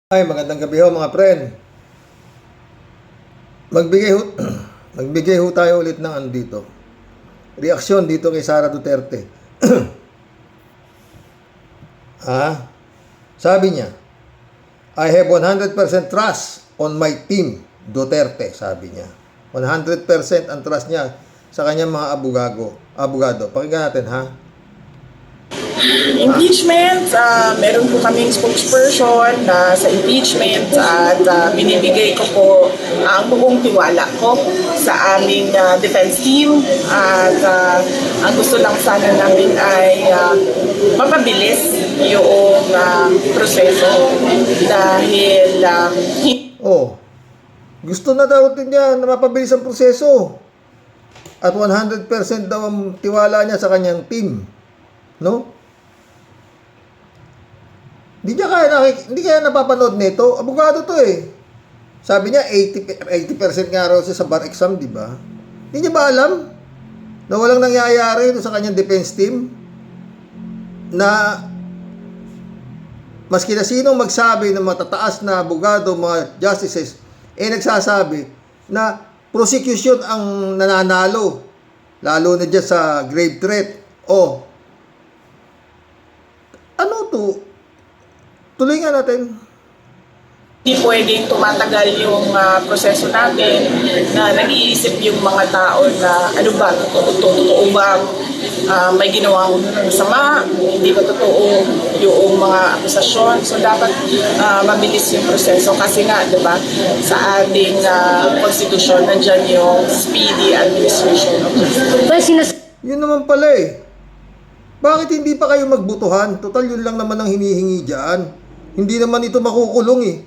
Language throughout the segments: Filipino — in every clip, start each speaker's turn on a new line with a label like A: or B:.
A: Ay, magandang gabi ho mga friend. Magbigay ho, magbigay ho tayo ulit ng dito. Reaksyon dito kay Sara Duterte. Sabi niya, I have 100% trust on my team, Duterte, sabi niya. 100% ang trust niya sa kanyang mga abogado. Pakinggan natin, ha?
B: Impeachment, meron po kaming spokesperson sa impeachment at binibigay ko po ang buong tiwala ko sa aming defense team at ang gusto lang sana namin ay mapabilis yung proseso dahil
A: gusto na daw niya na mapabilis ang proseso at 100% daw ang tiwala niya sa kanyang team, no? Hindi kaya napapanood nito. Abogado to eh. Sabi niya 80% nga raw siya sa bar exam, di ba? Hindi niya ba alam na walang nangyayari sa kanyang defense team? Na maski na sinong magsabi ng matataas na abogado, mga justices, nagsasabi na prosecution ang nananalo. Lalo na dyan sa grave threat. Ano to? Tuloy nga natin.
B: Hindi pwedeng tumatagal yung proseso natin na nag-iisip yung mga tao na ano ba, totoo ba may ginawang masama, hindi ba totoo yung mga akusasyon. So dapat mabilis yung proseso kasi nga, di ba, sa ating konstitusyon, nandyan yung speedy administration of justice.
A: Yun naman pala eh. Bakit hindi pa kayo magbutuhan? Total yun lang naman ang hinihingi dyan. Hindi naman ito makukulong eh.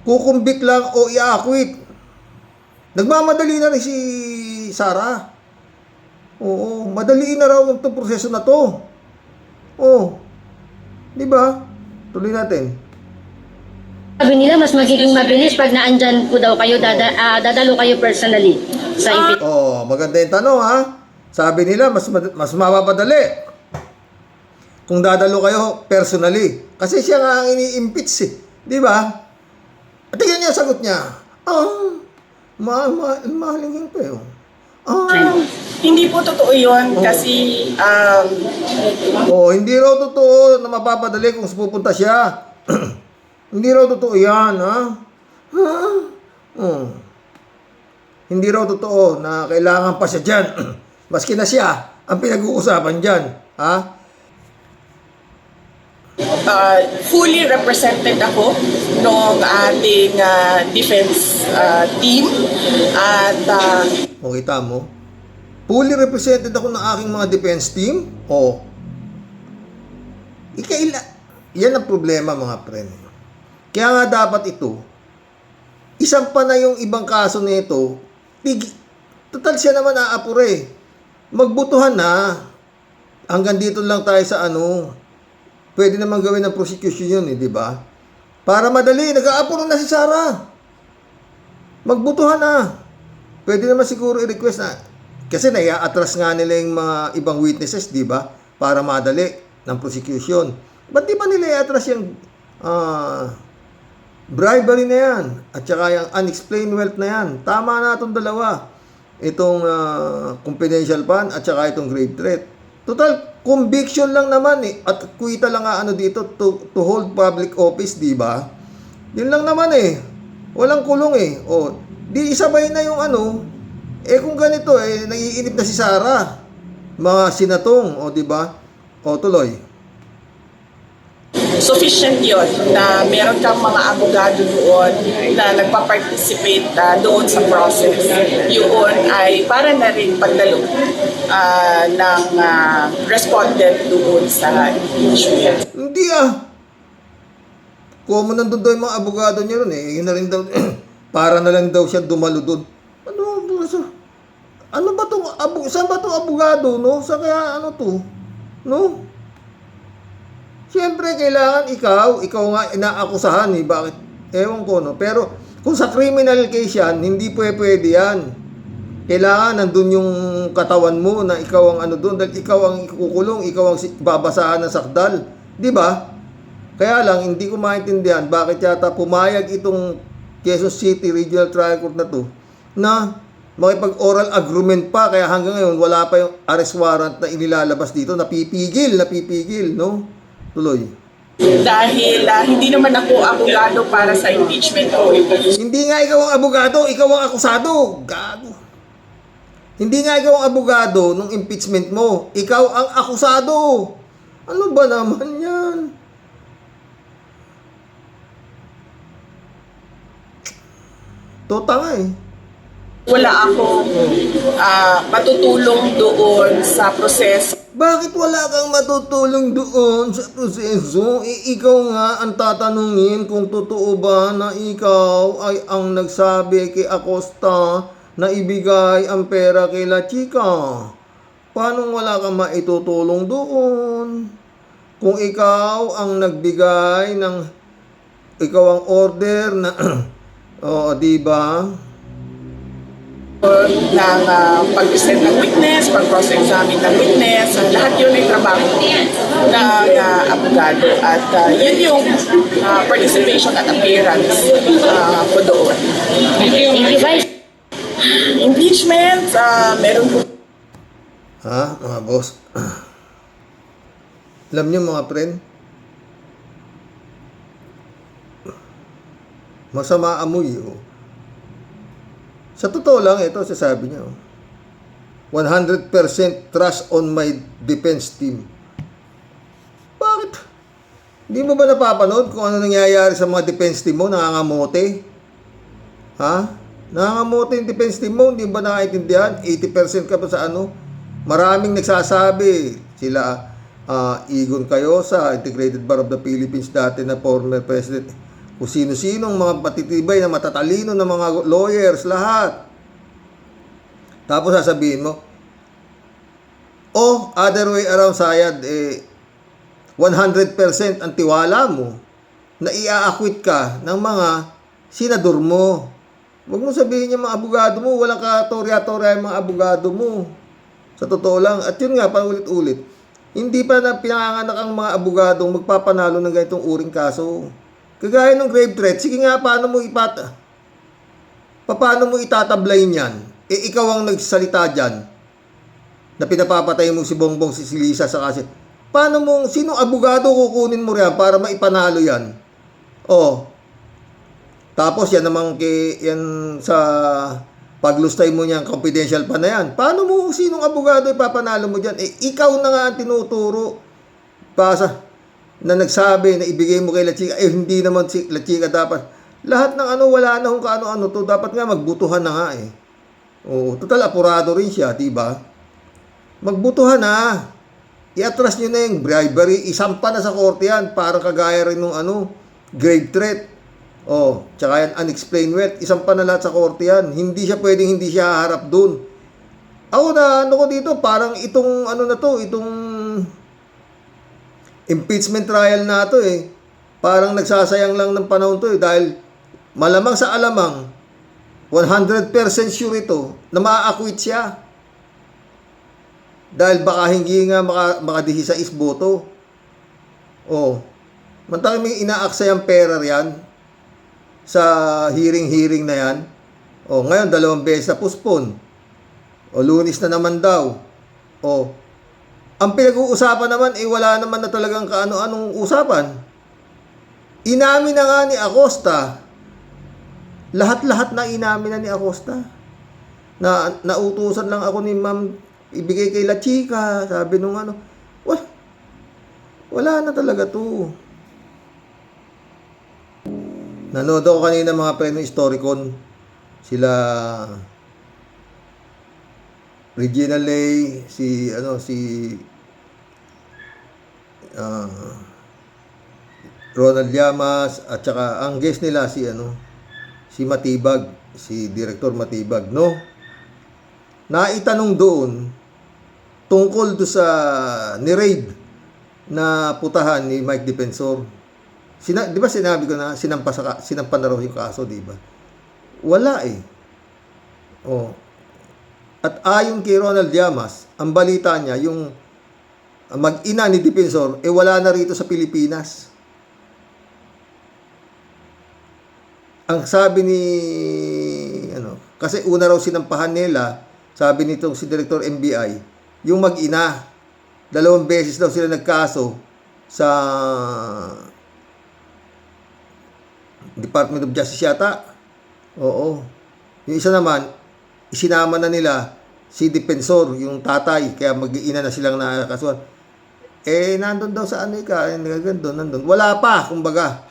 A: Kukumbik lang o i-acquit. Nagmamadali na rin si Sara. Oo, madaliin na raw itong proseso na to. Di ba? Tuloy natin.
C: Sabi nila mas magiging mabilis pag naandyan po daw kayo, dadalo kayo personally sa impeachment.
A: Maganda yung tanong ha. Sabi nila mas mapapadali kung dadalo kayo personally. Kasi siya nga ang ini-impeach eh. Di ba? At tingnan niya sagot niya. Mahalingin pa yun.
B: Hindi po totoo yun kasi
A: hindi raw totoo na mapapadali kung pupunta siya. Hindi raw totoo yan, ha? Hindi raw totoo na kailangan pa siya dyan. Maski na siya ang pinag-uusapan dyan, ha?
B: Fully represented ako ng ating defense team at
A: kita mo? Fully represented ako ng aking mga defense team? Yan ang problema mga friend. Kaya nga dapat ito, isang pa na yung ibang kaso nito, total siya naman aapure. Magbutuhan na. Hanggang dito lang tayo sa pwede naman gawin ng prosecution yun di ba? Para madali, nag-aapuro na si Sara. Magbutuhan na. Pwede naman siguro i-request na, kasi nai-atras nga nila yung mga ibang witnesses, di ba? Para madali ng prosecution. Ba't di ba nila i-atras yung bribery na yan? At saka yung unexplained wealth na yan. Tama na itong dalawa. Itong confidential fund at saka itong grave threat. Total, conviction lang naman eh. At kuita lang dito to hold public office, di ba? Yun lang naman eh. Walang kulong eh. Di isabay na yung kung ganito naiinip na si Sara. Mga sinatong, di ba? Tuloy.
B: Sufficient yun na meron kang mga abogado doon na nagpa-participate doon sa process. Yun ay para na rin pagdalo ng respondent doon sa impeachment.
A: Hindi Kung nandun daw yung mga abogado niya ron yun na rin daw, para na lang daw siya dumalo doon. Ano ba itong, saan ba itong abogado, no? Sa kaya to? No? Siyempre, kailangan ikaw nga inaakusahan bakit? Ewan ko, no? Pero, kung sa criminal case yan, hindi pwede yan. Kailangan nandun yung katawan mo na ikaw ang doon, dahil ikaw ang ikukulong, ikaw ang babasahan ng sakdal. Di ba? Kaya lang, hindi ko maintindihan bakit yata pumayag itong Quezon City Regional Trial Court na to na makipag-oral agreement pa, kaya hanggang ngayon wala pa yung arrest warrant na inilalabas dito. Napipigil, no? Tuloy.
B: Dahil hindi naman ako abogado para sa impeachment ko.
A: Hindi nga ikaw ang abogado, ikaw ang akusado. Gago. Hindi nga ikaw ang abogado nung impeachment mo. Ikaw ang akusado. Ano ba naman yan? Totanga eh.
B: Wala akong matutulong doon sa proseso.
A: Bakit wala kang matutulong doon sa proseso? Ikaw nga ang tatanungin kung totoo ba na ikaw ay ang nagsabi kay Acosta na ibigay ang pera kay La Chica. Paano wala kang maitutulong doon? Kung ikaw ang nagbigay ng ikaw ang order na oo, di ba?
B: Ng pag-present ng witness, pag-cross-examine ng witness, lahat yun ay trabaho ng abogado at yun yung participation at appearance ko doon.
C: Thank you, Vice.
B: Impeachment, meron po.
A: Ha, mga boss? Alam niyo mga friend, masama amoy, oh. Sa totoo lang, ito sasabi niya, 100% trust on my defense team. Bakit? Hindi mo ba napapanood kung ano nangyayari sa mga defense team mo? Nangangamote? Ha? Nangangamote yung defense team mo? Hindi ba nakaintindihan? 80% ka pa sa ano? Maraming nagsasabi. Sila, Igon Cayosa, Integrated Bar of the Philippines, dati na former president. Kung sino-sinong mga matitibay na matatalino ng mga lawyers, lahat. Tapos sasabihin mo, other way around, Sayad, 100% ang tiwala mo na i-acquit ka ng mga senador mo. Huwag mo sabihin yung mga abogado mo, walang katorya-torya yung mga abogado mo. Sa totoo lang, at yun nga, paulit-ulit, hindi pa na pinanganak ang mga abogadong magpapanalo ng ganitong uring kaso. Kagaya ng grave threat, sige nga, paano mo itatablay niyan? Ikaw ang nagsalita dyan na pinapapatay mo si Bongbong, si Lisa sa kasi. Sinong abogado kukunin mo riyan para maipanalo yan? Tapos yan namang yan sa paglustay mo niyan, confidential pa na yan. Sinong abogado ipapanalo mo dyan? Ikaw na nga ang tinuturo na nagsabi na ibigay mo kay La Chica, hindi naman si La Chica dapat. Lahat ng wala na kung kaano-ano to. Dapat nga magbutuhan na nga eh. Oo, total apurado rin siya, diba? Magbutuhan na. I-atras nyo na yung bribery. Isampa na sa korte yan. Parang kagaya rin nung grave threat. Tsaka yan, unexplained wealth. Isampa na lahat sa korte yan. Hindi siya haharap dun. Ako na, ko dito, parang itong impeachment trial na to parang nagsasayang lang ng panahon to dahil malamang sa alamang 100% sure ito na maa-acquit siya dahil baka hindi nga maka-16 boto. Mantang may inaaksa yung pera yan sa hearing na yan. Ngayon 2 beses na postpone. Lunes na naman daw. Ang pinag-uusapan naman, wala naman na talagang kaano-anong usapan. Inamin na nga ni Acosta. Lahat-lahat na inamin na ni Acosta. Nautusan lang ako ni ma'am, ibigay kay La Chica. Sabi nung wala na talaga to. Nanood ako kanina mga preno Historicon. Sila Regina Lay, si Ronald Llamas, at saka ang guest nila si Matibag, si Director Matibag, no? Naitanong doon tungkol do sa ni-raid na putahan ni Mike Defensor. Di ba sinabi ko na sinampa na raw yung kaso, di ba? Wala eh. At ayon kay Ronald Llamas, ang balita niya, yung mag-ina ni Defensor, wala na rito sa Pilipinas. ang sabi ni kasi una raw sinampahan nila, sabi nitong si Director NBI, yung mag-ina. 2 beses daw sila nagkaso sa Department of Justice yata. Oo. Yung isa naman, isinama na nila si Defensor, yung tatay, kaya mag-ina na silang nakakasuhan. Nandun daw sa nandun. Wala pa, kumbaga.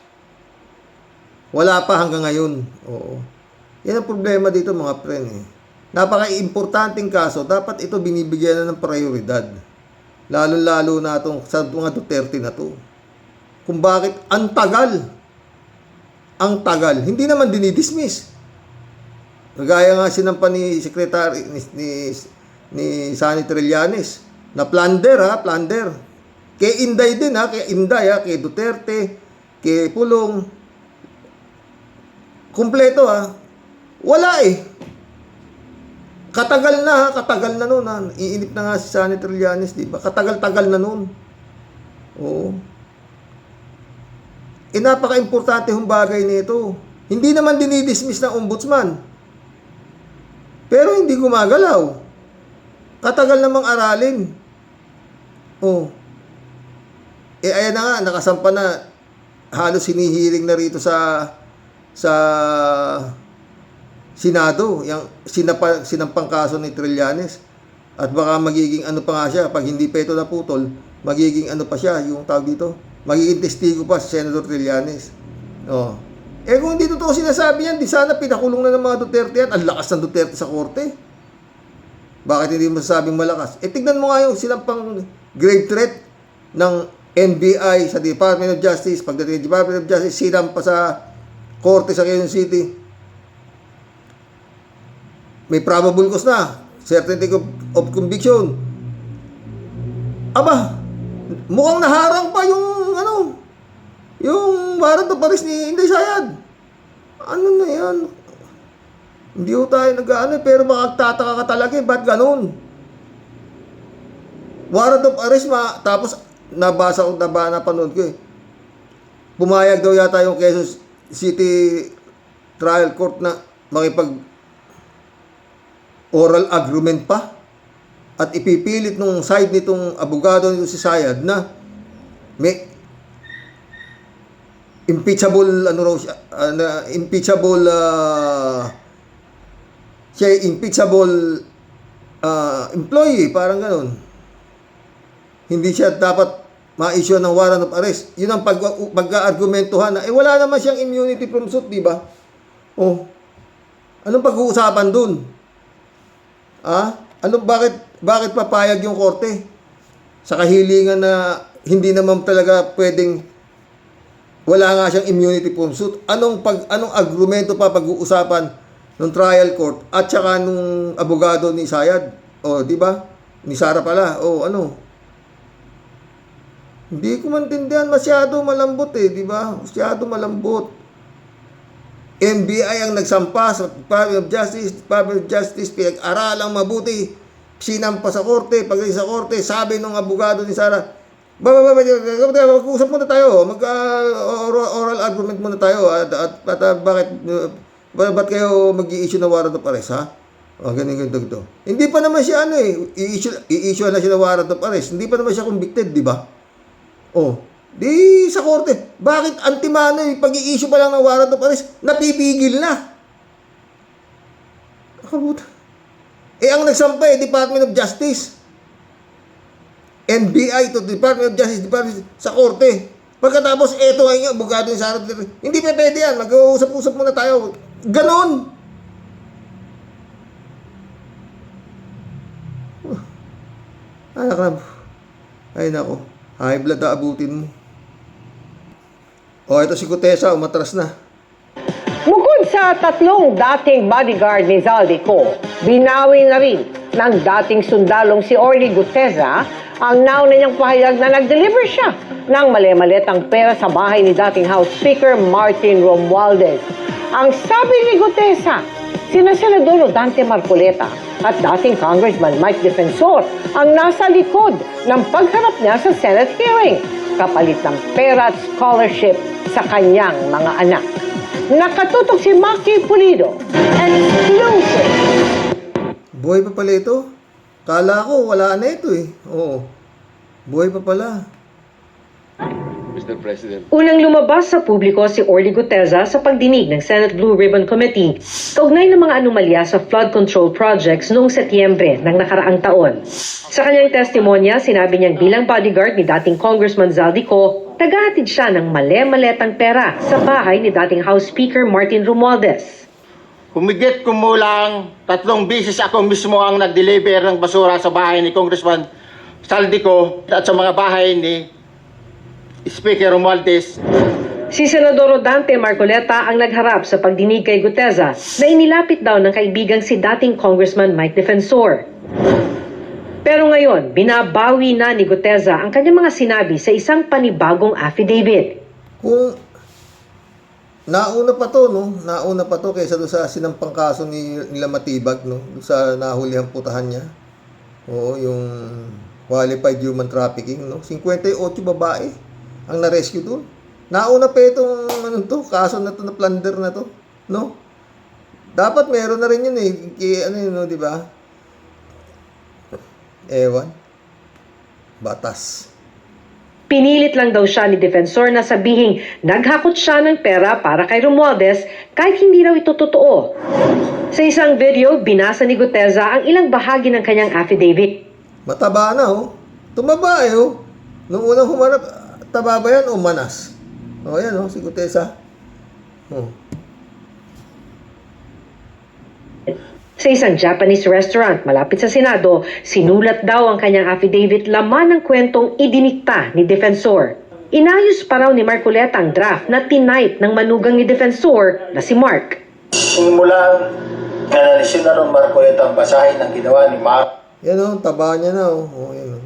A: Wala pa hanggang ngayon. Oo. Yan ang problema dito mga friend. Napaka-importanting kaso, dapat ito binibigyan na ng prioridad. Lalo-lalo na itong sa mga Duterte na to. Kung bakit ang tagal. Ang tagal. Hindi naman dinidismiss. Gaya nga sinampa ni Secretary ni Sani Trillanes na plunder. Kay Inday din kay Inday kay Duterte, kay Pulong. Kumpleto Wala Katagal na noon Iinip na nga si Sani Trillanes, di ba? Katagal-tagal na noon. Oo. Napaka-importante yung bagay nito. Hindi naman dinidismiss ng ombudsman. Pero hindi gumagalaw. Katagal namang aralin. Ayan na nga, nakasampa na. Halos hinihiling na rito sa Senado, yung sinampang kaso ni Trillanes. At baka magiging pa nga siya, pag hindi pa ito naputol, magiging pa siya, yung tawag dito, magiging testigo pa si Senator Trillanes. Kung hindi totoo sinasabi yan, di sana pinakulong na ng mga Duterte yan. Ang lakas ng Duterte sa korte. Bakit hindi masasabing malakas? Tignan mo nga yung sinampang grave threat ng NBI sa Department of Justice. Pagdating ng Department of Justice, sinampa sa korte sa Quezon City. May probable cause na. Certainty of conviction. Aba, mukhang naharang pa yung warrant of arrest ni Inday Sayad. Ano na yan? Hindi ko tayo pero makagtataka ka talaga ba't ganun? Warrant of arrest tapos napanood ko Pumayag daw yata yung Quezon City Trial Court na makipag oral agreement pa at ipipilit nung side nitong abogado nito si Sayad na may impeachable employee, parang gano'n. Hindi siya dapat ma-issue ng warrant of arrest. Yun ang pag-argumentuhan na wala naman siyang immunity from suit, di ba? Anong pag-uusapan dun? Bakit papayag yung korte? Sa kahilingan na hindi naman talaga pwedeng wala nga siyang immunity from suit. Anong argumento pa pag-uusapan ng trial court at saka nung abogado ni Sayad? Di ba? Ni Sara pala. Hindi ko maintindihan, masyado malambot di ba? Masyado malambot. NBI ang nagsampa sa Department of Justice, pinag-aralang mabuti, sinampa sa korte, pagdating sa korte, sabi ng abogado ni Sara, mag-usap muna tayo, oral argument muna tayo, at bakit kayo mag-i-issue ng warrant of arrest, ganito. Hindi pa naman siya i-issue na siya ng warrant of arrest, hindi pa naman siya convicted, di ba? Di sa korte, bakit antimano pag-i-issue pa lang ng warrant of arrest, napipigil na? Kabuta. Ang nagsampa Department of Justice. NBI to Department of Justice, sa korte. Pagkatapos, eto ngayon, abogado ni Sara. Hindi pa pwede yan, mag-uusap-usap muna tayo. Ganon. Ay nako, high blood abutin mo. Ito si Gutesa, umatras na.
D: Bukod sa 3 dating bodyguard ni Zaldico, binawi na rin ng dating sundalong si Orly Gutesa ang nauna niyang pahayag na nag-deliver siya ng mali-malitang pera sa bahay ni dating House Speaker Martin Romualdez. Ang sabi ni Gutesa, sina Senador Dante Marcoleta at dating Congressman Mike Defensor ang nasa likod ng pagharap niya sa Senate hearing, kapalit ng pera at scholarship sa kanyang mga anak. nakatutok si Maki Pulido and closer.
A: Buhay pa pala ito. Kala ko, wala na ito eh. Oo. Buhay pa pala.
E: Mr. President.
F: Unang lumabas sa publiko si Orly Guteza sa pagdinig ng Senate Blue Ribbon Committee kaugnay ng mga anomalya sa flood control projects noong Setyembre ng nakaraang taon. Sa kanyang testimonya, sinabi niyang bilang bodyguard ni dating Congressman Zaldico, tagahatid siya ng male-maletang pera sa bahay ni dating House Speaker Martin Romualdez.
G: Humigit kumulang 3 beses ako mismo ang nag-deliver ng basura sa bahay ni Congressman Zaldico at sa mga bahay ni Speaker Romualdez.
F: Si Senador Rodante Marcoleta ang nagharap sa pagdinig kay Guteza na inilapit daw ng kaibigang si dating Congressman Mike Defensor. Pero ngayon, binabawi na ni Guteza ang kanyang mga sinabi sa isang panibagong affidavit.
A: Kung nauna pa to, no? Nauna pa to kaysa doon sa sinampang kaso nila Matibag, no? Doon sa nahulihang putahan niya. Oo, yung qualified human trafficking, no? 58 babae ang na-rescue doon. Nauna pa itong kaso na to, na plunder na to, no? Dapat meron na rin yun eh. Ano yun, no, di ba? Ewan. Batas.
F: Pinilit lang daw siya ni Defensor na sabihing naghakot siya ng pera para kay Romualdez kahit hindi raw ito totoo. Sa isang video, binasa ni Guteza ang ilang bahagi ng kanyang affidavit.
A: Mataba na, oh. Tumaba eh, oh. Nung unang humarap, taba ba yan o manas? O, yan, oh, si Guteza. Oh.
F: Sa isang Japanese restaurant malapit sa Senado, sinulat daw ang kanyang affidavit laman ng kwentong idinikta ni Defensor. Inayos pa raw ni Marcoleta ang draft na tinype ng manugang ni Defensor na si Mark.
G: Simulang nanalisin na ron Marcoleta ang basahin ng ginawa ni Mark.
A: Yan, oh, taba niya na, oh. Oh, yan, oh.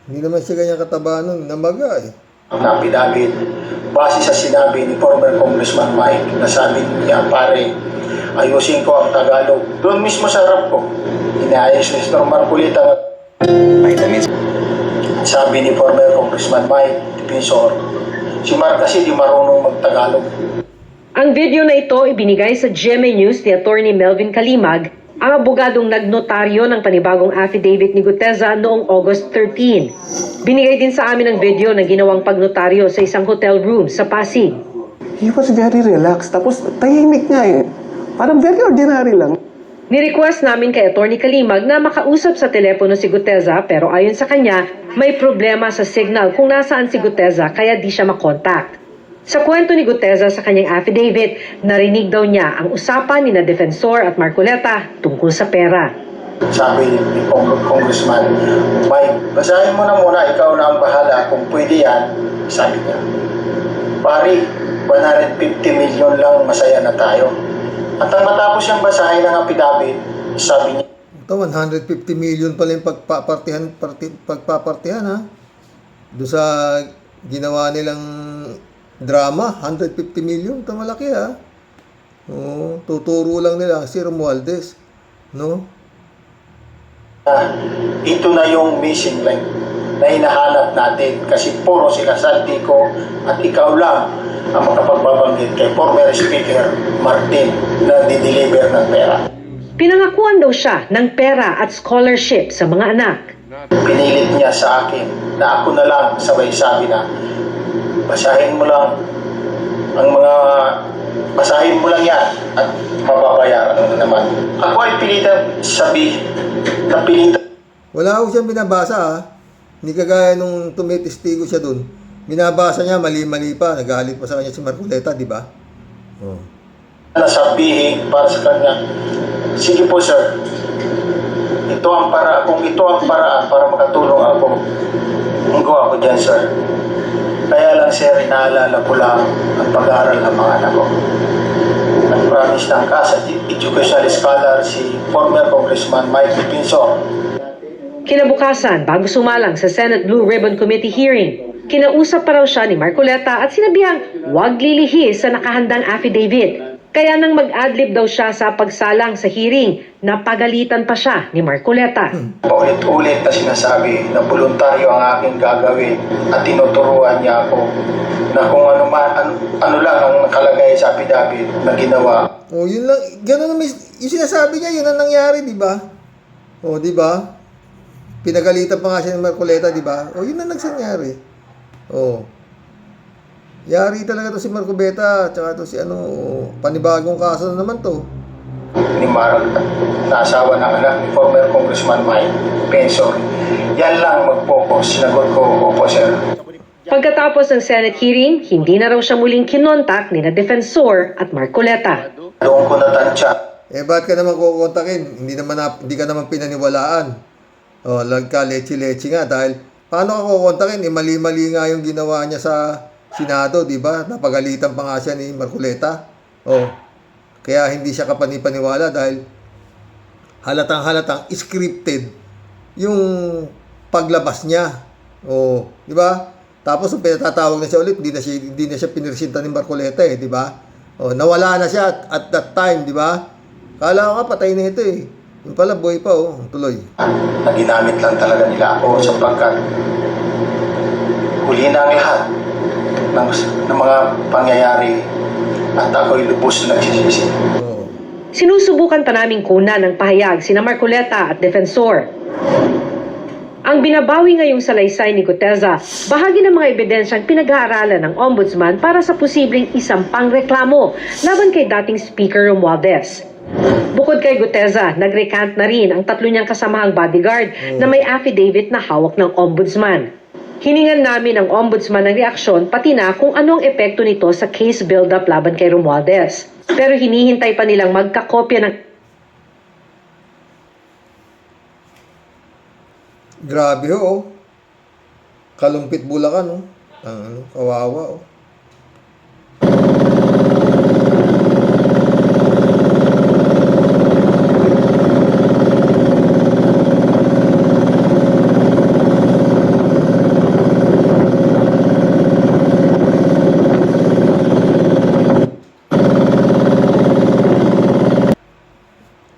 A: Hindi naman siya ganyan kataba nun. Namaga, eh.
G: Ang affidavit base sa sinabi ni former Congressman Mike na sabi niya, pare, ayusin ko ang Tagalog. Doon mismo sa harap ko, inaayos ni Mr. Marcoleta. Sabi ni former Congressman Mike Defensor, si Mark kasi di marunong mag-Tagalog.
F: Ang video na ito ibinigay sa GMA News ni Attorney Melvin Kalimag, ang abogadong nagnotaryo ng panibagong affidavit ni Guteza noong August 13. Binigay din sa amin ang video ng ginawang pagnotaryo sa isang hotel room sa Pasig.
H: He was very relaxed. Tapos tahimik nga eh. Parang very ordinary lang.
F: Ni-request namin kay Attorney Kalimag na makausap sa telepono si Guteza pero ayon sa kanya, may problema sa signal kung nasaan si Guteza kaya di siya makontak. Sa kwento ni Guteza sa kanyang affidavit, narinig daw niya ang usapan ni na Defensor at Marcoleta tungkol sa pera.
G: Sabi ni Congressman Mike, basahin mo na muna, ikaw na ang bahala kung pwede yan. Sabi niya, pari, 150 million lang, masaya na tayo. At ang matapos siyang basahin ng affidavit, sabi niya,
A: Ito, 150 million pala yung pagpapartihan, ha? Doon sa ginawa nilang drama, 150 million. Ito malaki, ha? Oo, tuturo lang nila si Romualdez, no?
G: ito na yung missing link na hinahanap natin kasi puro sila Zaldico at ikaw lang ang makapagbabanggit kay former Speaker Martin na di-deliver ng pera.
F: Pinangakuan daw siya ng pera at scholarship sa mga anak.
G: Pinilit niya sa akin na ako na lang sabay sabi na basahin mo lang yan at mababayaran mo naman. Ako ay pilitan
A: Wala ko siyang binabasa, ha? Hindi kagaya nung tumitistigo siya dun. Binabasa niya, mali-mali pa. Nagalit pa sa kanya si Marcoleta, di ba? Oh.
G: nasabihin para sa kanya, sige po sir, ito ang kung ito ang paraan para makatulong ako, gawa ko dyan sir. Kaya lang sir, inaalala ko lang ang pag-aaral ng mga anak ko. Nag-promise ng kasa educational scholar si former Congressman Mike Defensor.
F: Kinabukasan, bago sumalang sa Senate Blue Ribbon Committee hearing, kinausap pa raw siya ni Marcoleta at sinabihang huwag lilihis sa nakahandang affidavit. Kaya nang mag-adlib daw siya sa pagsalang sa hearing, napagalitan pa siya ni Marcoleta.
G: Paulit-ulit na sinasabi na voluntaryo ang aking gagawin at tinuturuan niya ako na kung ano lang ang nakalagay sa sa affidavit na ginawa.
A: O, yun lang. Ganun naman. Yung sinasabi niya, yun ang nangyari, di ba? O, di ba? Pinagalitan pa nga siya ng Marcoleta, di ba? O, yun ang nangyari. O. Yari talaga to si Marcoleta, tsaka to si panibagong kaso na naman to.
G: Ni Marag na asawa ng anak ni former Congressman Mike Penson. Yan lang mag-focus. Sinagot ko, opo sir.
F: Pagkatapos ng Senate hearing, hindi na raw siya muling kinontak ni na Defensor at Marcoleta.
G: Doon ko natansya.
A: Ba't ka naman kukontakin? Hindi ka naman pinaniwalaan. O, lagka leche-leche nga dahil paano ka kukontakin? Mali-mali nga yung ginawa niya sa Senado, di ba? Napagalitan pa nga siya ni Marcoleta. O, kaya hindi siya kapanipaniwala dahil halatang scripted yung paglabas niya. O, di ba? Tapos nung pinatatawag na siya ulit, hindi na siya pinirsinta ni Marcoleta di ba? O, nawala na siya at that time, di ba? Kala ko nga patay na ito Yung pala buhay pa tuloy.
G: Na ginamit lang talaga nila ako sapagkat huli na ang lahat ng mga pangyayari at ako'y lubos na nagsisisi.
F: Sinusubukan pa naming kunan ng pahayag sina Marcoleta at Defensor. Ang binabawi ngayong salaysay ni Guteza, bahagi ng mga ebidensyang pinag-aaralan ng Ombudsman para sa posibleng isampang reklamo laban kay dating Speaker Romualdez. Bukod kay Guteza, nag-recant na rin ang 3 niyang kasamahang bodyguard na may affidavit na hawak ng Ombudsman. Hiningan namin ng Ombudsman ng reaksyon pati na kung ano ang epekto nito sa case build-up laban kay Romualdez. Pero hinihintay pa nilang magkakopya ng
A: Grabe Kalumpit Bulacan kawawa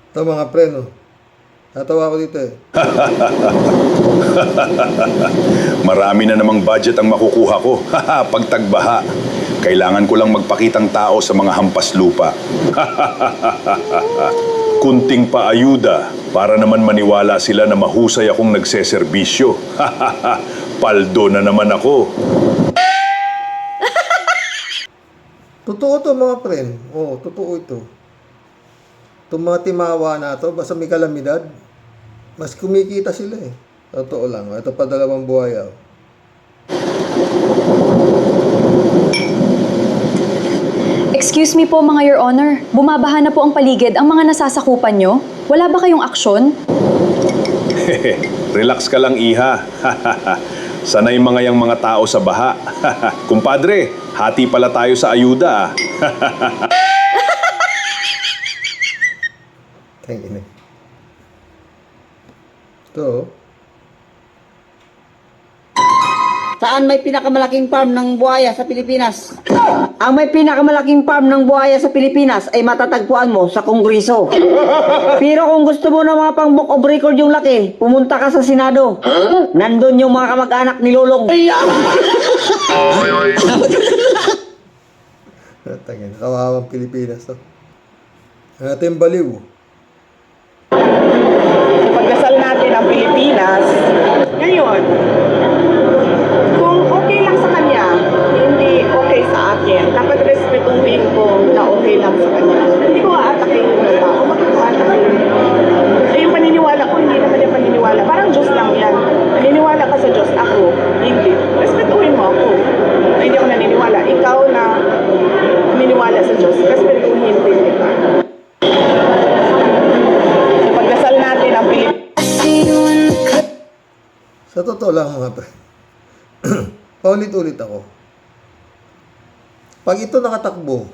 A: Ito mga pre, natawa ko dito
I: Marami na namang budget ang makukuha ko. Pagtagbaha. Kailangan ko lang magpakitang tao sa mga hampas lupa. Kunting paayuda para naman maniwala sila na mahusay akong nagseserbisyo. Paldo na naman ako.
A: Totoo to mga friend. Totoo ito. Itong mga timawa na to, basta may kalamidad, mas kumikita sila Totoo lang. Ito pa 2 buhay
J: Excuse me po mga Your Honor, bumabaha na po ang paligid ang mga nasasakupan nyo. Wala ba kayong aksyon?
I: Relax ka lang, iha. Sanay mga yang mga tao sa baha. Kumpadre, hati pala tayo sa ayuda
A: Ito.
K: Saan may pinakamalaking farm ng buhaya sa Pilipinas? Ang may pinakamalaking farm ng buhaya sa Pilipinas ay matatagpuan mo sa Kongreso. Pero kung gusto mo na mga pang book of record yung laki, pumunta ka sa Senado. Nandun yung mga kamag-anak ni Lulong.
A: Kawawang Pilipinas to. Ating baliw.
B: Pagdasal natin ang Pilipinas, ngayon, kung okay lang sa kanya, hindi okay sa akin, dapat respetuhin ko na okay lang sa kanya. Hindi ko aatakin yung tao. Bakit ko aatakin? Yung paniniwala ko, hindi naman yung paniniwala. Parang Diyos lang yan. Naniniwala ka sa Diyos, ako, hindi. Respetuhin mo ako. Hindi ako naniniwala. Ikaw na naniniwala sa Diyos, respetuhin din kita. Pagdasal natin ang Pilipinas.
A: Sa totoo lang mga pre, paulit-ulit ako. Pag ito nakatakbo,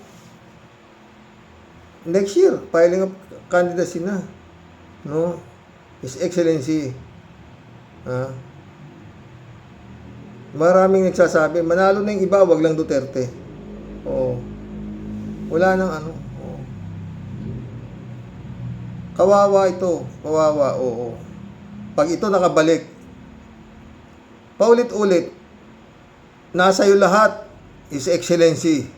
A: next year, filing of candidacy na. No? His Excellency. Maraming nagsasabi, manalo na yung iba, wag lang Duterte. Wala nang Kawawa ito. Kawawa, Pag ito nakabalik, paulit-ulit, nasa iyo lahat, His Excellency.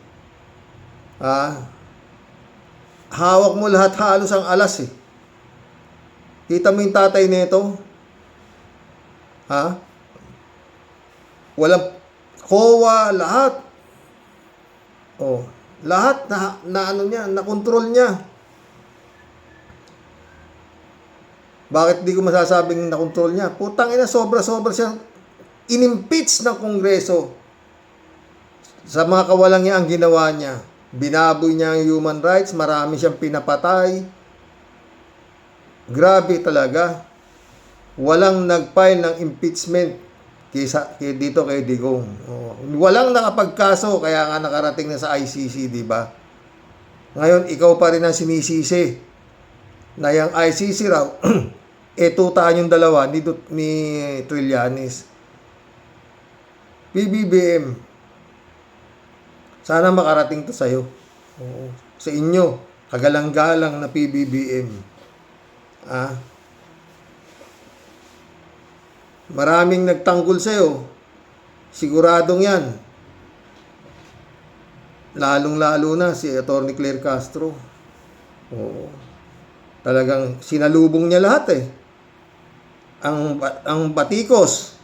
A: Hawak mo lahat halos ang alas eh. Kita mo yung tatay nito? Walang COA, lahat. Lahat na ano niya, na control niya. Bakit di ko masasabing na control niya? Putang ina, sobra-sobra siyang inimpeach ng Kongreso. Sa mga kawalang niya ang ginawa niya. Binaboy niya ang human rights, marami siyang pinapatay. Grabe talaga. Walang nag-file ng impeachment dito kay Digong. Walang nakapagkaso, kaya nga nakarating na sa ICC, di ba? Ngayon, ikaw pa rin ang sinisisi na yung ICC raw, tutaan yung dalawa ni Trillanes. PBBM, sana makarating to sa'yo. Sa inyo, kagalang-galang na PBBM. Maraming nagtanggol sa'yo. Siguradong yan. Lalong-lalo na si Atty. Claire Castro. Talagang sinalubong niya lahat eh. Ang batikos.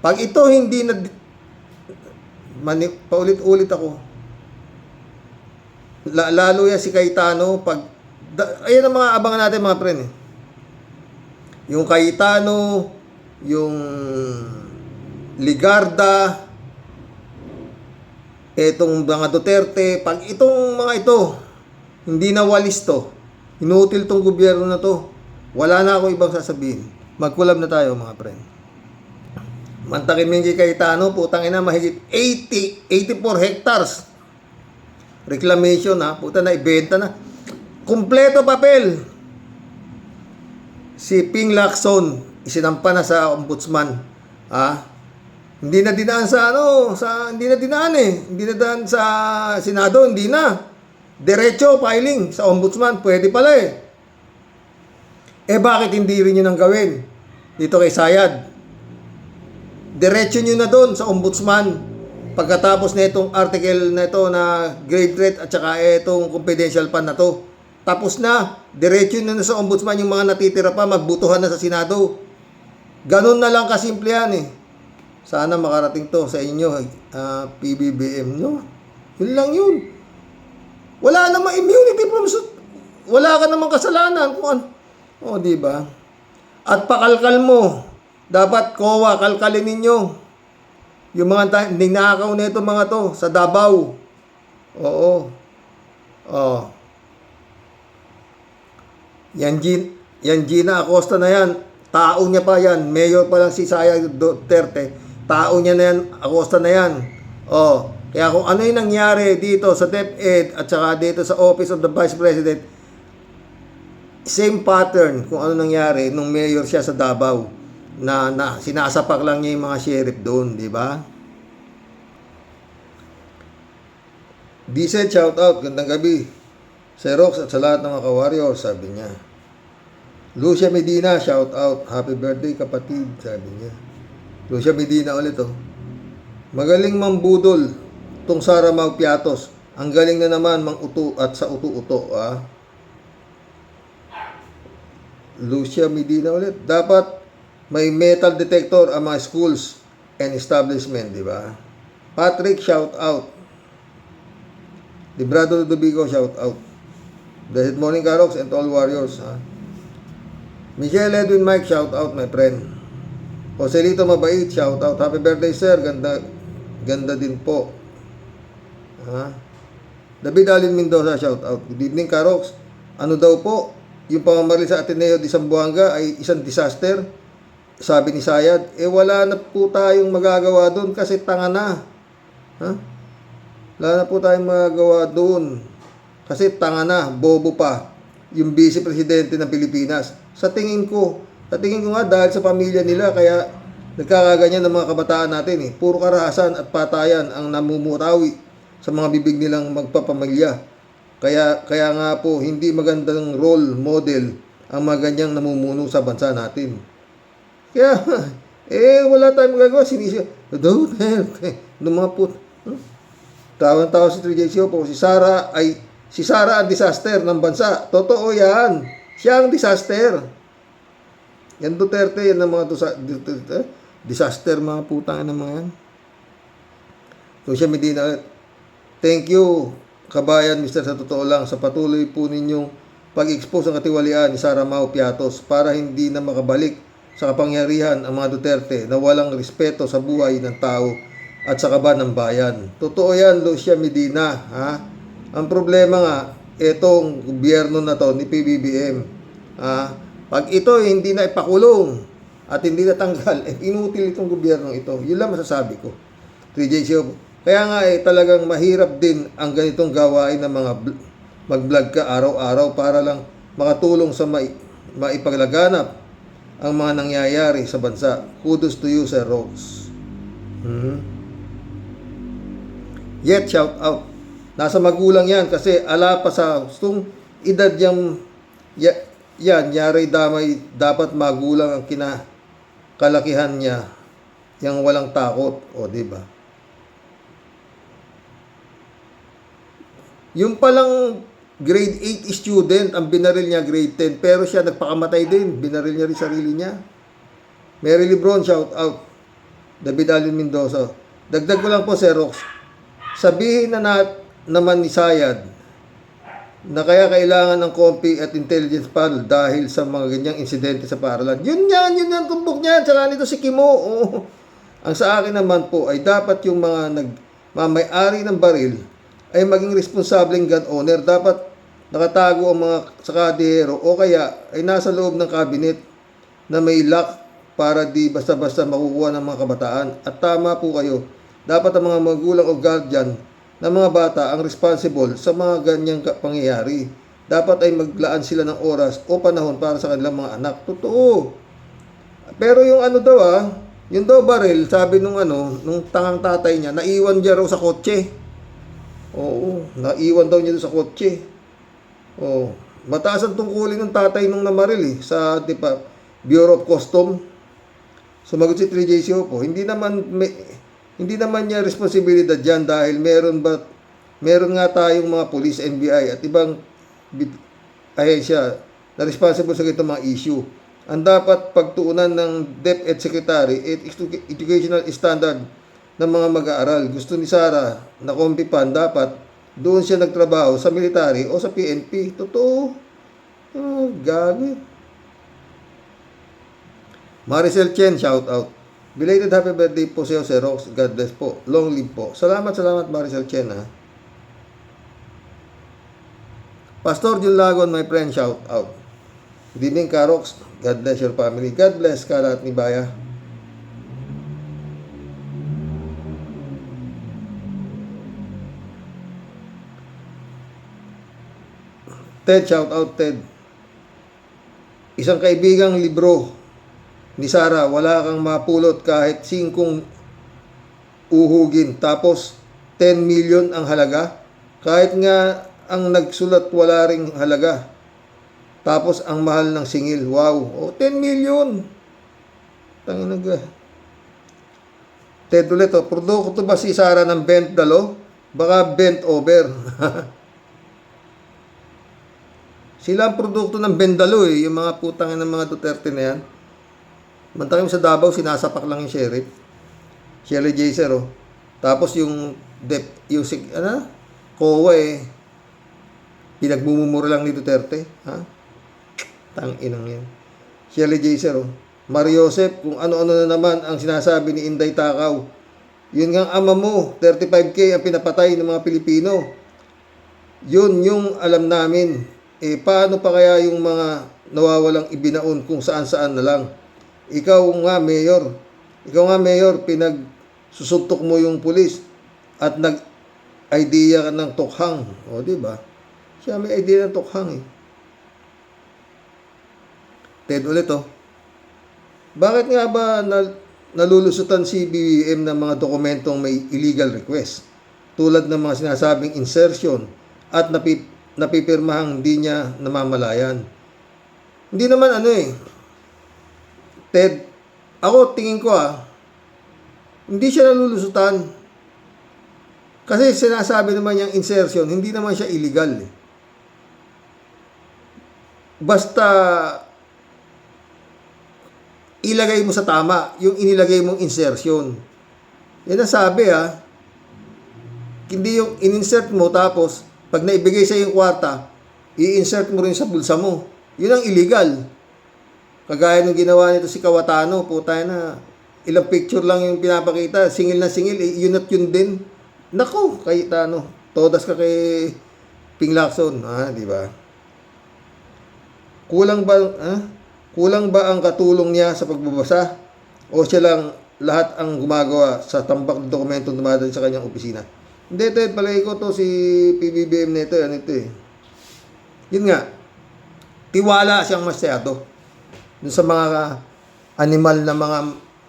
A: Pag ito hindi na paulit-ulit ako. Lalo yan si Cayetano ayan ang mga abangan natin mga friend eh. Yung Cayetano, yung Ligarda, etong mga Duterte, pag itong mga ito hindi na walis to, inutil tong gobyerno na to, wala na ako ibang sasabihin. Mag-collab na tayo mga friend. Mantakin mo yung Cayetano, putang ina, mahigit 84 hectares reclamation puta na, ibenta na. Kumpleto papel. Si Ping Lacson, isinampa na sa ombudsman. Hindi na dinaan hindi na dinaan sa Senado, hindi na. Diretso filing sa ombudsman, pwede pala eh. Bakit hindi rin yun ang gawin? Dito kay Sayad. Diretso nyo na doon sa ombudsman. Pagkatapos na itong article na ito na grave threat at saka itong confidential fund na to. Tapos na, diretso na sa ombudsman yung mga natitira pa, magbutuhan na sa Senado. Ganun na lang kasimple yan eh. Sana makarating to sa inyo, PBBM, no? Yun lang yun. Wala namang immunity from suit. Wala ka namang kasalanan. Di ba? At pakalkal mo. Dapat COA, kalkalin ninyo. Yung mga ninakaw na ito mga to sa Davao. Yan Gina Acosta na yan. Tao niya pa yan. Mayor pa lang si Sara Duterte. Tao niya na yan. Acosta na yan. Kaya kung ano yung nangyari dito sa DepEd at saka dito sa Office of the Vice President, same pattern kung ano nangyari nung mayor siya sa Davao. Na sinasapak lang niya yung mga sheriff doon, di ba? Diesel, shout out, gandang gabi. Xerox at sa lahat ng mga ka-warriors, sabi niya. Lucia Medina, shout out, happy birthday kapatid, sabi niya. Lucia Medina ulit Magaling mambudol tong Sara Magpiatos. Ang galing na naman mang-uto at sa uto-uto, Lucia Medina ulit. Dapat may metal detector ang mga schools and establishment, di ba? Patrick, shout out. Librado Ludovico, shout out. Blessed morning, Karox, and all warriors. Michelle Edwin Mike, shout out, my friend. Joselito Mabait, shout out. Happy birthday, sir. Ganda din po. David Alin Mendoza, shout out. Good evening, Karox. Ano daw po? Yung pamamaril sa Ateneo de Zamboanga ay isang disaster? Sabi ni Sayad, wala na po tayong magagawa doon kasi tanga na. Wala na po tayong magagawa doon kasi tanga na, bobo pa yung Vice Presidente ng Pilipinas. Sa tingin ko nga dahil sa pamilya nila kaya nagkakaganyan ng mga kabataan natin Puro karahasan at patayan ang namumurawi sa mga bibig nilang magpapamilya. Kaya nga po hindi magandang role model ang mga ganyang namumuno sa bansa natin. Kaya, wala tayong magagawa. Sinisyo, Duterte, ng mga Tawang-tawa si 3JCO po. Si Sara ang disaster ng bansa. Totoo yan. Siya ang disaster. Yan Duterte, yan ang mga disaster, mga putang ng mga yan. Social Medina, thank you, kabayan, Mr. Sa totoo lang, sa patuloy po ninyong pag-expose ang katiwalian ni Sara Mau Piatos para hindi na makabalik sa kapangyarihan ang mga Duterte na walang respeto sa buhay ng tao at sa kaban ng bayan. Totoo yan, Lucia Medina. Ha? Ang problema nga, itong gobyerno na to ni PBBM, pag ito hindi na ipakulong at hindi natanggal, inutil itong gobyerno ito. Yun lang masasabi ko. 3JCO. Kaya nga talagang mahirap din ang ganitong gawain ng mga mag-vlog ka araw-araw para lang makatulong sa maipaglaganap ang mga nangyayari sa bansa. Kudos to you, Sir Rose. Yet, shout out. Nasa magulang yan kasi ala pa sa gustong edad yan, yari damay, dapat magulang ang kinakalakihan niya, yang walang takot. O, diba? Yung palang grade 8 student, ang binaril niya grade 10, pero siya nagpakamatay din. Binaril niya rin sarili niya. Mary Lebron, shout out. David Allen Mendoza. Dagdag ko lang po, Sir Rox. Sabihin na naman ni Sayad na kaya kailangan ng COMPI at intelligence panel dahil sa mga ganyang insidente sa paaralan. Yun yan tumbok niyan. Saka nito si Kimo. Oh. Ang sa akin naman po ay dapat yung mga nagmamay-ari ng baril ay maging responsableng gun owner. Dapat nakatago ang mga sakadero o kaya ay nasa loob ng cabinet na may lock para di basta-basta makukuha ng mga kabataan. At tama po kayo. Dapat ang mga magulang o guardian ng mga bata ang responsible sa mga ganyang pangyayari. Dapat ay maglaan sila ng oras o panahon para sa kanilang mga anak. Totoo. Pero yung yung daw baril, sabi nung tangang tatay niya, naiwan niya raw sa kotse. Oo, naiwan daw niya doon sa kotse. Oo, mataas ang tungkulin ng tatay nung namaril sa Bureau of Custom. Sumagot si 3JCO po, hindi naman niya responsibilidad dyan dahil meron nga tayong mga police, NBI at ibang ahensya na responsible sa ganitong mga issue. Ang dapat pagtuunan ng DepEd Secretary at educational standard ng mga mag-aaral. Gusto ni Sara na kompipan, dapat doon siya nagtrabaho sa military o sa PNP. Totoo. Gabi. Maricel Chen, shout out. Belated happy birthday po sa iyo, Sir Rox. God bless po. Long live po. Salamat Maricel Chen, ha. Pastor Jun Lagon, my friend, shout out. Good evening, Karox. God bless your family. God bless ka lahat ni Baya. Ted, shout out, Ted. Isang kaibigang libro ni Sara, wala kang mapulot kahit 5 uhugin. Tapos, 10 million ang halaga. Kahit nga ang nagsulat, wala ring halaga. Tapos, ang mahal ng singil. Wow. 10 million. Ted ulit, produkto ba si Sara ng bent dalo? Baka bent over. Sila ang produkto ng bendalo yung mga putang ng mga Duterte na yan. Mantakim sa Davao, sinasapak lang yung sheriff. Shirley Jaser, Tapos yung COA pinagmumura lang ni Duterte. Ha? Tanginang yan. Shirley Jaser, Mario Joseph, kung ano-ano na naman ang sinasabi ni Inday Takaw. Yun nga ama mo, 35K ang pinapatay ng mga Pilipino. Yun yung alam namin. Paano pa kaya yung mga nawawalang ibinaon kung saan-saan na lang? Ikaw nga, Mayor, pinagsusuntok mo yung pulis at nag-idea ka ng tukhang. O, diba? Siya may idea ng tukhang, Ted ulit, Bakit nga ba nalulusutan si BBM ng mga dokumentong may illegal request? Tulad ng mga sinasabing insertion at napipirmahang hindi niya namamalayan. Hindi naman Ted, Ako, tingin ko hindi siya nalulusutan. Kasi sinasabi naman niyang insertion, hindi naman siya illegal. Basta ilagay mo sa tama yung inilagay mong insertion. Yan ang sabi Hindi yung in-insert mo tapos pag naibigay sa yung kwarta, i-insert mo rin sa bulsa mo. Yun ang illegal. Kagaya nung ginawa nito si Kawatano, putay na ilang picture lang yung pinapakita, singil na singil, yun at yun din. Nako, kay Tano, todas ka kay Ping Lacson, di ba? Kulang ba ang katulong niya sa pagbabasa? O siya lang lahat ang gumagawa sa tambak ng dokumento dumadaan sa kanyang opisina? Hindi, Ted, palagi ko to si PBBM nito, Yun nga, tiwala siyang masyado dun sa mga animal na mga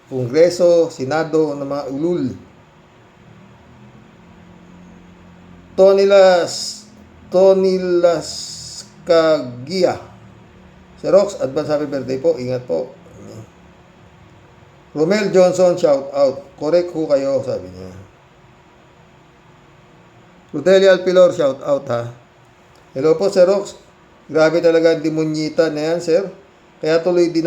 A: kongreso, senado, na mga ulul. Tony Las Kagia. Si Rox, advance happy birthday po. Ingat po. Romel Johnson, shout out. Correct ho kayo, sabi niya. Rudelia Alpilor, shout out Hello po, Sir Rox. Grabe talaga ang demonyita na yan, sir. Kaya tuloy din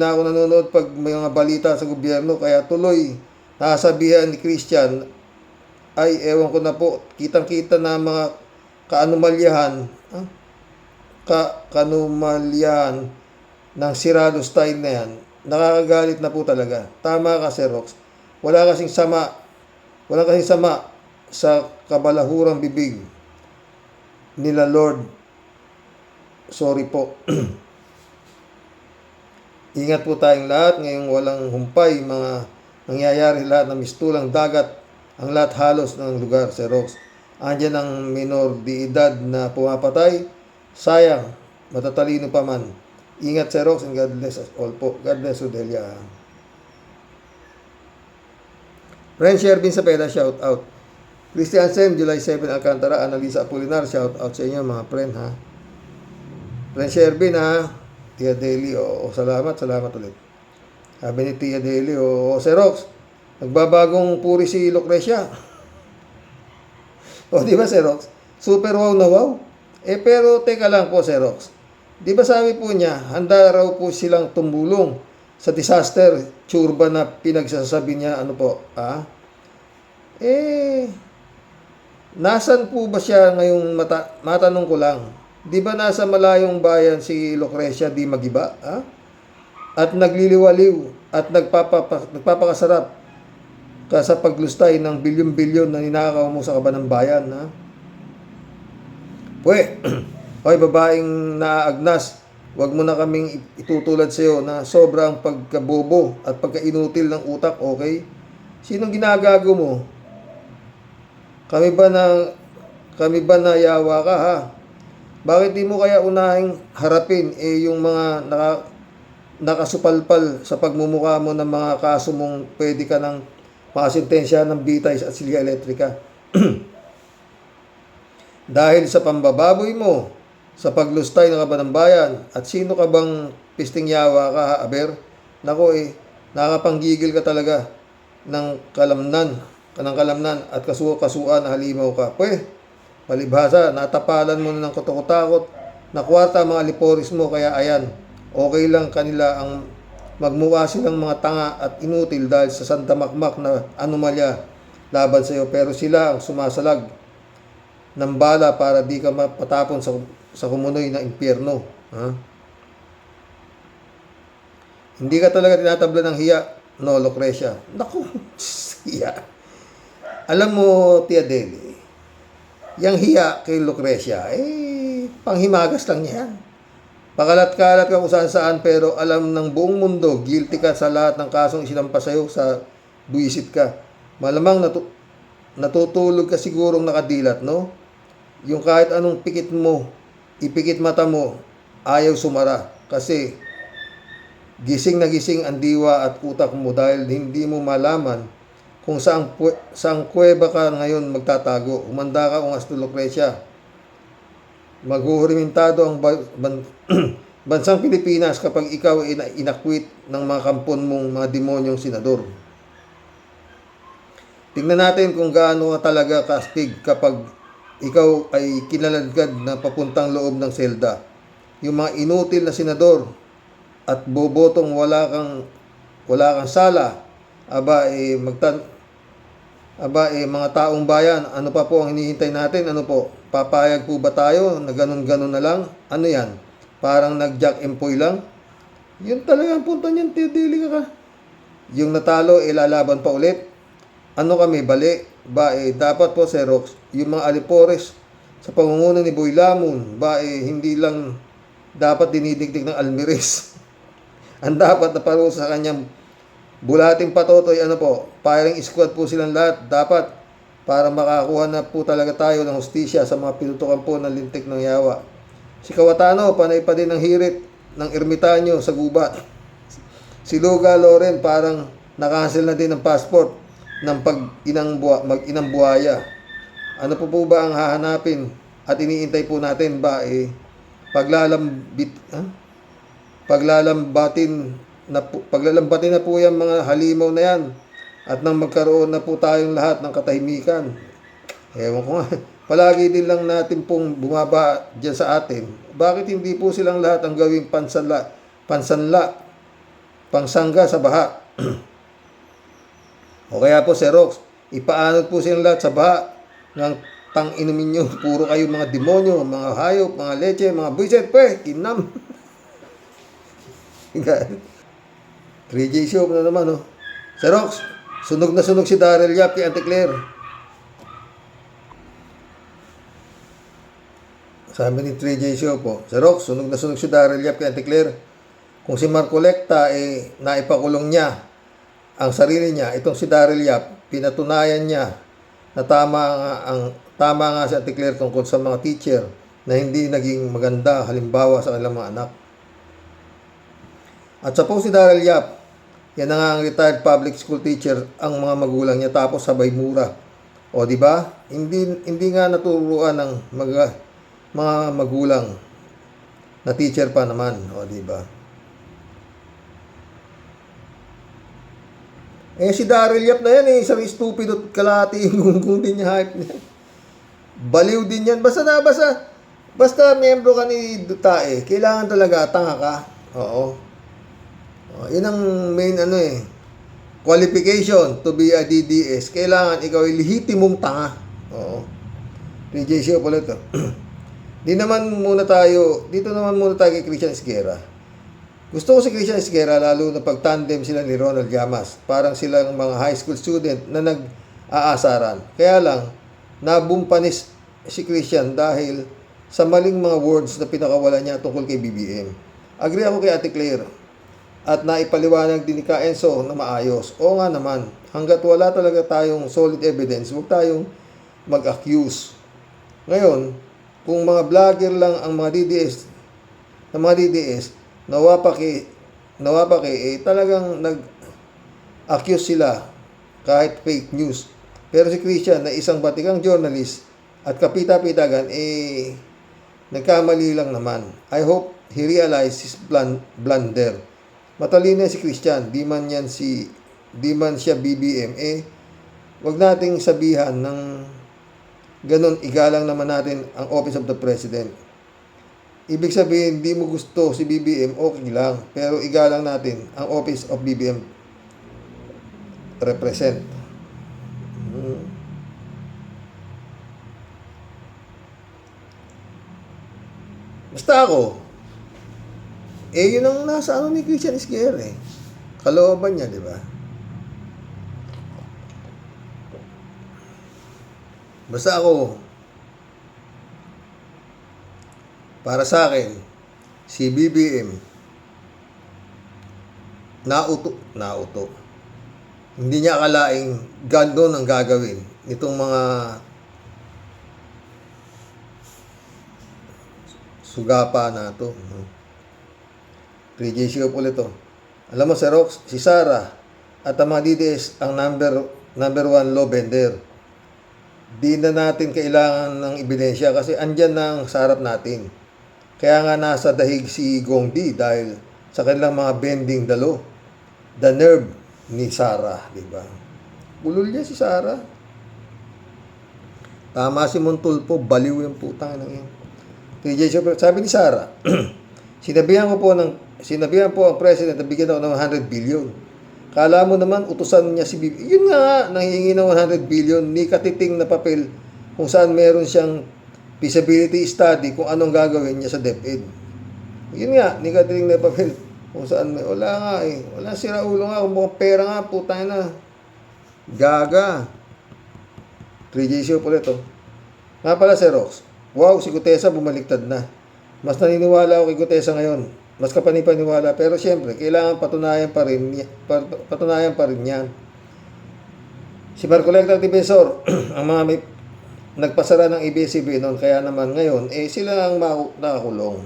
A: ako nanonood pag may mga balita sa gobyerno. Kaya tuloy nasabihan ni Christian, ay ewan ko na po, kitang-kita na mga kaanumalyahan ng Sirano style na yan. Nakakagalit na po talaga. Tama ka, Sir Rox. Wala kasing sama sa kabalahurang bibig nila Lord. Sorry po. Ingat po tayong lahat. Ngayong walang humpay, mga nangyayari lahat ng mistulang dagat, ang lahat halos ng lugar, Sir Rox. Andyan ang minor de edad na pumapatay. Sayang, matatalino pa man. Ingat, Sir Rox, and God bless us all po. God bless Rodelia. Friend Shervin Sapeda, shout out. Christian Sem, July 7, Alcantara, Analisa Apolinar, shout out sa inyo mga friend, Friend Shervin, Tia Deli, salamat ulit. Sabi ni Tia Deli, Sir Rox, nagbabagong puri si Lucrecia. Di ba, Sir Rox? Super wow na wow. Pero teka lang po, Sir Rox. Di ba sabi po niya, handa raw po silang tumulong sa disaster tsurba na pinagsasabi niya, nasan po ba siya ngayong matanong ko lang? Di ba nasa malayong bayan si Lucrecia di Magiba? At nagliliwaliw at nagpapakasarap ka sa paglustay ng bilyon-bilyon na ninakaw mo sa kaban ng bayan, Hoy, babaeng naaagnas, wag mo na kaming itutulad sa iyo na sobrang pagkabobo at pagkainutil ng utak, okay? Sinong ginagago mo? Kami ba na yawa ka, Bakit di mo kaya unahing harapin yung mga nakasupalpal sa pagmumukha mo ng mga kaso mong pwede ka ng makasintensya ng bitay at silya elektrika? Dahil sa pambababoy mo sa paglustay ng kaban ng bayan, at sino ka bang pisting yawa ka, Aber? Nako nakapanggigil ka talaga ng kalamnan at kasuan na halimaw ka. Palibhasa, natapalan mo na ng kutakot na kwarta mga liporis mo, kaya ayan, okay lang kanila ang magmukha silang mga tanga at inutil dahil sa sandamakmak na anomalya laban sa iyo, pero sila ang sumasalag ng bala para di ka mapatapon sa kumunoy na impyerno. Hindi ka talaga tinatabla ng hiya, no, Lucrecia? Naku, hiya. Alam mo, Tia Deli, yang hiya kay Lucrecia, panghimagas lang niya yan. Pakalat-kalat ka kung saan-saan, pero alam ng buong mundo, guilty ka sa lahat ng kasong isinampa sa'yo sa buwisit ka. Malamang natutulog ka sigurong nakadilat, no? Yung kahit anong pikit mo, ipikit mata mo, ayaw sumara. Kasi gising na gising ang diwa at utak mo dahil hindi mo malaman kung saang kuweba ka ngayon magtatago. Umanda ka kung Lucrecia. Maghuhurimintado ang bansang Pilipinas kapag ikaw ay inakwit ng mga kampon mong mga demonyong senador. Tingnan natin kung gaano ka talaga kastig kapag ikaw ay kinaladkad na papuntang loob ng selda. Yung mga inutil na senador at bobotong wala kang sala, mga taong bayan, ano pa po ang hinihintay natin? Ano po? Papayag po ba tayo na ganun-ganun na lang? Ano yan? Parang nag-jack empoy lang? Yun talagang punta niyan, tidili ka. Yung natalo, lalaban pa ulit. Ano kami, bali? Dapat po, Xerox, yung mga alipores sa pangunguna ni Boy Lamon, hindi lang dapat dinidigdig ng Almirez. Ang dapat na parusa sa kanyang bulating patotoy, firing squad po silang lahat. Dapat, para makakuha na po talaga tayo ng hustisya sa mga pinutukan po ng lintik ng yawa. Si Cayetano, panay pa din ng hirit ng ermitanyo sa gubat. Si Luga Loren, parang nakancel na din ng passport ng mag-inang buhaya. Ano po ba ang hahanapin at iniintay po natin paglalambatin na po yung mga halimaw na yan at nang magkaroon na po tayong lahat ng katahimikan. Ewan ko nga, palagi din lang natin pong bumaba dyan sa atin. Bakit hindi po silang lahat ang gawing pangsangga sa baha? O kaya po, Xerox, ipaanod po silang lahat sa baha ng tang-inumin nyo. Puro kayo mga demonyo, mga hayop, mga leche, mga buisit, kinam. 3J show na naman, Xerox, sunog na sunog si Daryl Yap kay Auntie Claire. Sabi ni 3J show po, Xerox, sunog na sunog si Daryl Yap kay Auntie Claire. Kung si Marcolecta naipakulong niya ang sarili niya, itong si Daryl Yap, pinatunayan niya na tama nga si Auntie Claire tungkol sa mga teacher na hindi naging maganda halimbawa sa kanilang mga anak. At suppose si Daryl Yap, yan na nga ang retired public school teacher ang mga magulang niya, tapos sabay mura. O di ba? Hindi nga naturuan ng mga magulang na teacher pa naman, o di ba? Si Daryl Yap na yan isang stupid at kalati yung gunggong din niya hype niya. Baliw din yan. Basta miyembro ka ni Dutae, kailangan talaga tanga ka. Oo. Yun ang main qualification to be a DDS. Kailangan ikaw ay lehitimong tanga. Oo. PJ Show pala ito. Dito naman muna tayo kay Christian Esguerra. Gusto ko si Christian Esguerra lalo na pag-tandem sila ni Ronald Llamas. Parang silang mga high school student na nag-aasaran. Kaya lang, nabumpanis si Christian dahil sa maling mga words na pinakawalan niya tungkol kay BBM. Agree ako kay Ate Claire. At naipaliwanag din ni Ka Enzo na maayos. Oo nga naman, hanggat wala talaga tayong solid evidence, huwag tayong mag-accuse. Ngayon, kung mga vlogger lang ang mga DDS, nawapaki, talagang nag-accuse sila kahit fake news. Pero si Christian na isang batikang journalist at kapita-pitagan, nagkamali lang naman. I hope he realizes his blunder. Matalino si Christian, di man siya BBM, wag nating sabihan ng ganun, igalang naman natin ang Office of the President. Ibig sabihin, di mo gusto si BBM, okay lang, pero igalang natin ang Office of BBM represent. Basta ako, yun ang nasa ni Christian Esguerra kalooban niya, di ba? Basta ako, para sa akin, si BBM, nauto. Hindi niya akalaing gano'n ang gagawin nitong mga sugapa na ito. 3J Show ulit ito. Alam mo, Xerox, si Sara at ang mga DDS ang number one law bender. Di na natin kailangan ng ebidensya kasi andyan na ang sarap natin. Kaya nga nasa dahig si Gong Di dahil sa kanilang mga bending dalo. The nerve ni Sara, di ba? Bulol niya si Sara. Tama si Montulfo, baliw yung putang ng yun. Sabi ni Sara, sinabihan po ang president na bigyan ako ng 100 billion. Kala mo naman utusan niya si Bibi. Yun nga, nanghihingi ng 100 billion ni katiting na papel kung saan meron siyang feasibility study kung anong gagawin niya sa DepEd. Yun nga, ni katiting na papel kung saan wala nga eh. Wala sira ulo nga, kung mukhang pera nga, putang na. Gaga. 3J show po ito. Nga pala si Rox. Wow, si Gutesa bumaliktad na. Mas naniniwala ako kay Gutesa ngayon. Mas kapanipaniwala. Pero siyempre, kailangan patunayan pa rin yan. Si Marcoleta Defensor, ang mga may nagpasara ng ABS-CBN noon, kaya naman ngayon, sila ang nakakulong.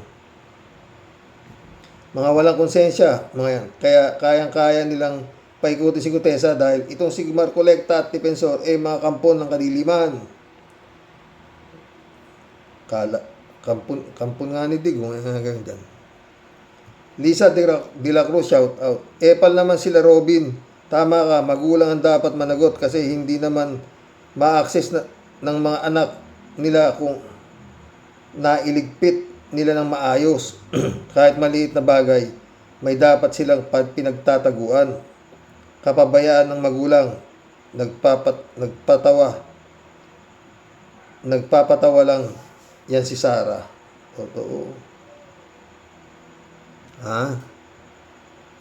A: Mga walang konsensya, mga yan. Kaya kayang-kaya nilang paikuti si Gutesa dahil itong si Marcoleta at Defensor mga kampon ng kadiliman. Kampon nga ni Digong, ganyan dyan. Lisa de la Cruz, shout out. Epal naman sila Robin. Tama ka, magulang ang dapat managot kasi hindi naman ma-access ng mga anak nila kung nailigpit nila ng maayos. Kahit maliit na bagay, may dapat silang pinagtataguan. Kapabayaan ng magulang, nagpapatawa lang yan si Sara. Totoo.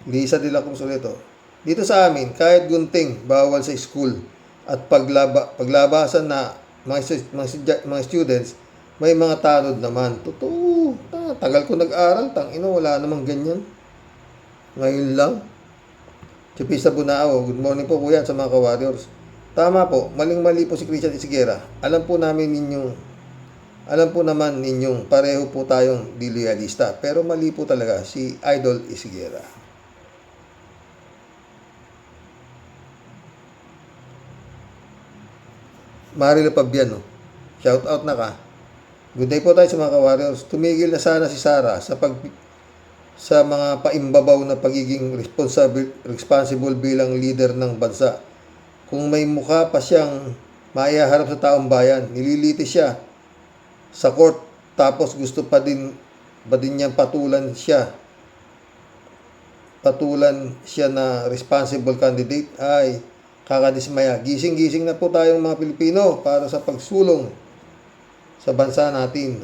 A: Lisa de la Cruz ulit. Dito sa amin, kahit gunting, bawal sa school. At paglabasan na mga students, may mga tanod naman. Totoo. Tagal ko nag-aral, wala namang ganyan. Ngayon lang. Chipista Bunao, good morning po kuya sa mga ka-warriors. Tama po, maling-mali po si Christian Isigera. Alam po naman ninyong pareho po tayong di loyalista. Pero mali po talaga si Idol Isigera. Marilo Pabiano, shout out na ka. Good day po tayo sa mga ka-warriors. Tumigil na sana si Sara sa mga paimbabaw na pagiging responsible bilang leader ng bansa. Kung may mukha pa siyang maiharap sa taong bayan, nililitis siya sa court tapos gusto pa din niyang patulan siya na responsible candidate. Ay, kakadismaya. Gising-gising na po tayong mga Pilipino para sa pagsulong sa bansa natin.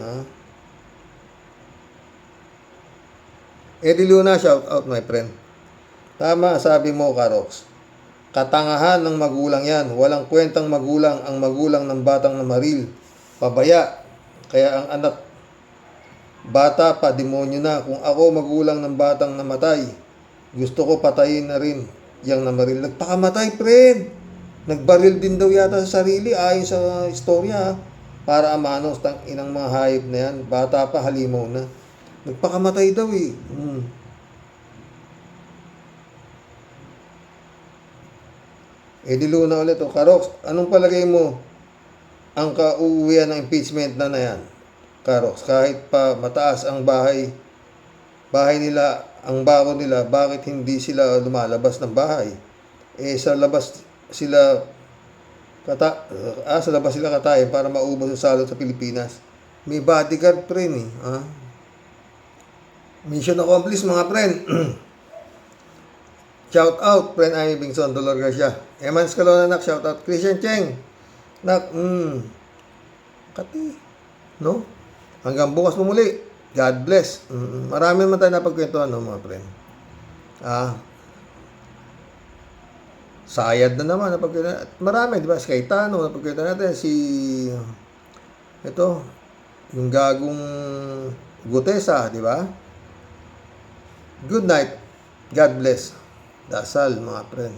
A: Eddie Luna, shout out my friend. Tama, sabi mo, Karox. Katangahan ng magulang yan. Walang kwentang magulang ang magulang ng batang namaril. Pabaya. Kaya ang anak, bata pa, demonyo na. Kung ako magulang ng batang namatay, gusto ko patayin na rin yang namaril. Nagpakamatay, friend. Nagbaril din daw yata sa sarili, ayon sa istorya. Para amanos, inang mga hayop na yan. Bata pa, halimaw na. Nagpakamatay daw eh. Eddie Luna ulit. Karox, anong palagay mo ang kauuwian ng impeachment na yan? Karox, kahit pa mataas ang bahay nila, ang bako nila, bakit hindi sila lumalabas ng bahay? Sa labas sila katayin para maubos ang salot sa Pilipinas. May bodyguard, friend eh. Mission accomplished, mga friend. Shout out, friend Amy Bingson, Dolor Garcia. Eman Scalona, nak, shout out. Christian Cheng, nak, kati, no? Hanggang bukas mo muli. God bless. Marami naman tayo napagkwentuhan, no, mga friend. Sayad na naman napagkwentuhan. Marami, di ba? Si Cayetano, napagkwentuhan natin. Yung gagong Gutesa, di ba? Good night. God bless. Dasal, mga friend.